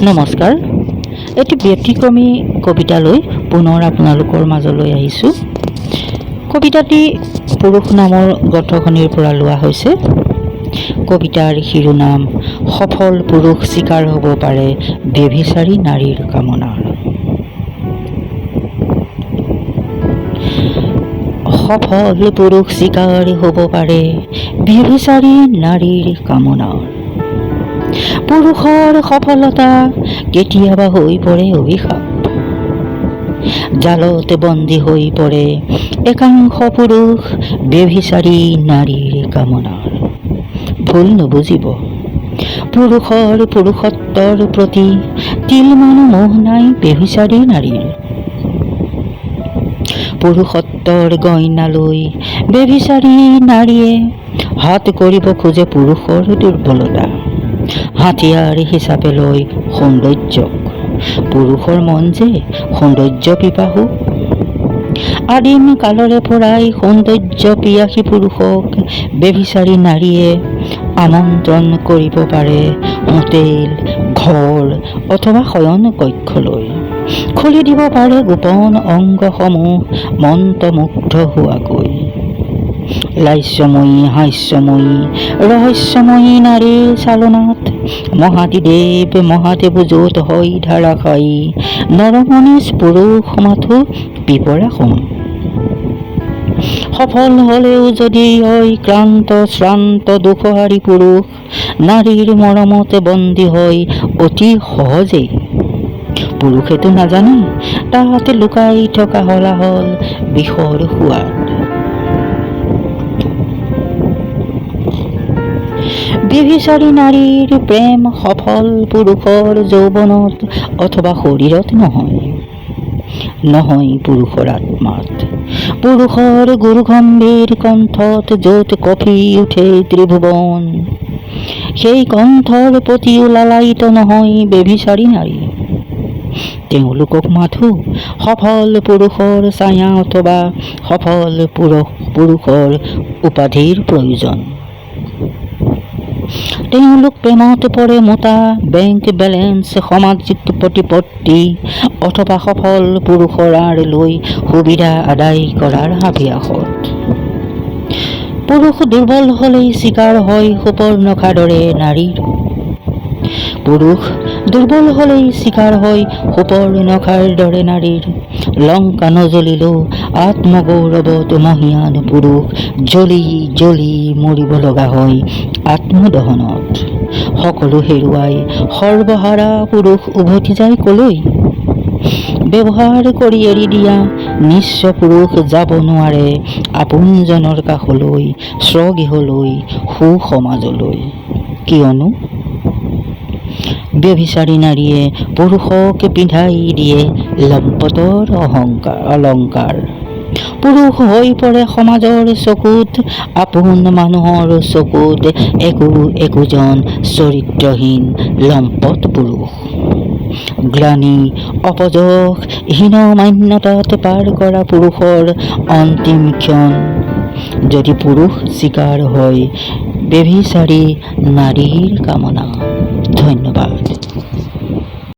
নমস্কাৰ। এটি ব্যতিক্ৰমী কবিতালৈ পুনৰ আপোনালোকৰ মাজলৈ আহিছোঁ। কবিতাটি পুৰুষ নামৰ গ্ৰন্থখনিৰ পৰা লোৱা হৈছে। কবিতাৰ শিৰোনাম সফল পুৰুষ চিকাৰ হ'ব পাৰে ব্যভিচাৰী নাৰীৰ কামনাৰ। সফল পুৰুষ চিকাৰ হ'ব পাৰে ব্যভিচাৰী নাৰীৰ কামনাৰ। পুৰুষৰ সফলতা কেতিয়াবা হৈ পৰে অভিশাপ। জালত বন্দী হৈ পৰে একাংশ পুৰুষ ব্যভিচাৰী নাৰীৰ কামনাৰ। ভুল নুবুজিব, পুৰুষৰ পুৰুষত্বৰ প্ৰতি তিলমানো মোহ নাই ব্যভিচাৰী নাৰীৰ। পুৰুষত্বৰ গইনালৈ ব্যভিচাৰী নাৰীয়ে হাত কৰিব খোজে পুৰুষৰ দুৰ্বলতা। হাতিয়াৰ হিচাপে লৈ সৌন্দৰ্যক। পুৰুষৰ মন যে সৌন্দৰ্য পিপাসু। আদিম কালৰে পৰাই সৌন্দৰ্য পিয়াসী পুৰুষক ব্যভিচাৰী নাৰীয়ে আমন্ত্ৰণ কৰিব পাৰে হোটেল, ঘৰ অথবা শয়ন কক্ষলৈ। খুলি দিব পাৰে গোপন অংগসমূহ মন্ত্ৰমুগ্ধ হোৱাকৈ। লাস্যময়ী হাস্যময়ী ৰহস্যময়ী নাৰীৰ চালনাত মহাদেৱ য'ত হয় ধাৰাসায়ী, নৰমনীষ পুৰুষ মাথো পিপৰা সম। সফল হলেও যদি হয় ক্লান্ত শ্ৰান্ত দুখহাৰী পুৰুষ নাৰীৰ মৰমতে বন্দী হয় অতি সহজেই। পুৰুষেতো নাজানে তাহাতে লুকাই থকা হলাহল বিষৰ সোৱাদ। ব্যভিচাৰী নাৰীৰ প্ৰেম সফল পুৰুষৰ যৌৱনত অথবা শৰীৰত নহয় পুৰুষৰ আত্মাত। পুৰুষৰ গুৰুগম্ভীৰ কণ্ঠত য'ত কঁপি উঠে ত্ৰিভুৱন, সেই কণ্ঠৰ প্ৰতিও লালায়িত নহয় ব্যভিচাৰী নাৰী। তেওঁলোকক মাথো সফল পুৰুষৰ ছায়া অথবা সফল পুৰুষৰ উপাধিৰ প্ৰয়োজন। তেওঁলোক প্ৰেমত পৰে মোটা বেংক বেলেঞ্চ, সামাজিক প্ৰতিপত্তি অথবা সফল পুৰুষৰ আঁৰ লৈ সুবিধা আদায় কৰাৰ হাবিয়াসত। পুৰুষ দুৰ্বল হলেই চিকাৰ হয় সুপৰ্ণখাৰ দৰে নাৰীৰ। পুৰুষ দুৰ্বল হলেই চিকাৰ হয় সুপৰ্ণখাৰ দৰে নাৰীৰ। লংকা নজ্বলিলেও আত্মগৌৰৱত মহীয়ান পুৰুষ জ্বলি জ্বলি মৰিব লগা হয় আত্মদহনত। সকলো হেৰুৱাই সৰ্বহাৰা পুৰুষ উভতি যায় কলৈ? ব্যৱহাৰ কৰি এৰি দিয়া নিঃস্ব পুৰুষ যাব নোৱাৰে আপোনজনৰ কাষলৈ, স্বগৃহলৈ, সুসমাজলৈ। কিয়নো ব্যভিচাৰী নাৰীয়ে পুৰুষক পিন্ধাই দিয়ে লম্পটৰ অলংকাৰ। পুৰুষ হৈ পৰে সমাজৰ চকুত, আপোন মানুহৰ চকুত একোজন চৰিত্ৰহীন লম্পট পুৰুষ। গ্লানি অপযশ হীনমান্যতাত পাৰ কৰা পুৰুষৰ অন্তিম ক্ষণ যদি পুৰুষ চিকাৰ হয় ব্যভিচাৰী নাৰীৰ কামনা। ধন্যবাদ।